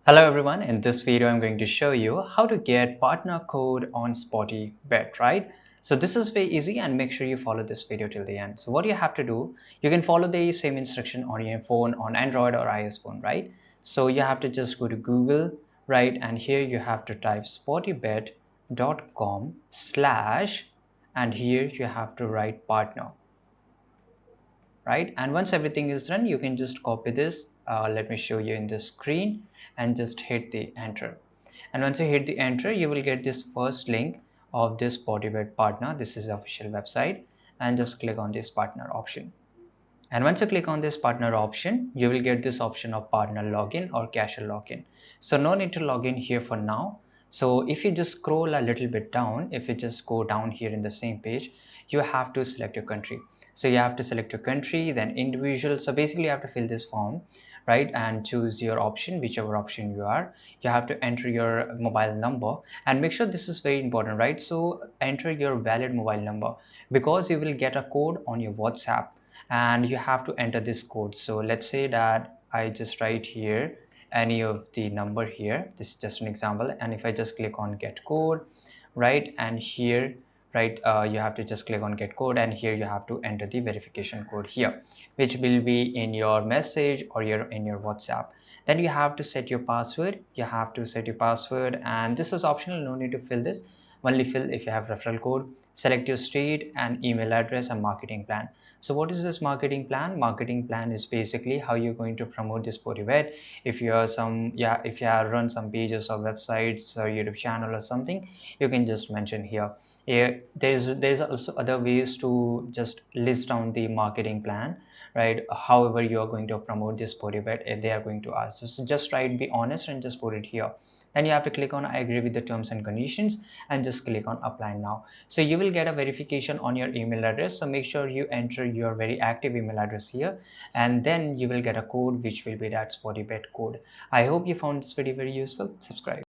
Hello everyone, in this video I'm going to show you how to get partner code on SportyBet, right? So this is very easy and make sure you follow this video till the end. So what you have to do, you can follow the same instruction on your phone, on Android or iOS phone, right? So you have to just go to Google, right? And here you have to type sportybet.com slash and here you have to write partner, right? And once everything is done, you can just copy this. Let me show you in the screen and just hit the enter. And once you hit the enter, you will get this first link of this SportyBet partner. This is the official website, and just click on this partner option. And once you click on this partner option, you will get this option of partner login or cashier login. So no need to log in here for now. So if you just scroll a little bit down, if you just go down here in the same page, you have to select your country. So you have to select your country, then individual. So basically you have to fill this form, right? And choose your option, whichever option you are. You have to enter your mobile number and make sure this is very important, right? So enter your valid mobile number because you will get a code on your WhatsApp and you have to enter this code. So let's say that I just write here any of the number here. This is just an example, and if I just click on get code, right, and here, right, you have to just click on get code, and here you have to enter the verification code here, which will be in your message or in your WhatsApp. Then you have to set your password. You have to set your password, and this is optional, no need to fill this. Only fill if you have referral code. Select your state and email address and marketing plan. So what is this marketing plan? Marketing plan is basically how you're going to promote this SportyBet. If you are if you have run some pages or websites or YouTube channel or something, you can just mention here. Yeah, there's also other ways to just list down the marketing plan, right? However you are going to promote this SportyBet, they are going to ask. So just write be honest and just put it here. Then you have to click on I agree with the terms and conditions and just click on apply now. So you will get a verification on your email address. So make sure you enter your very active email address here, and then you will get a code which will be that SportyBet code. I hope you found this video very useful. Subscribe.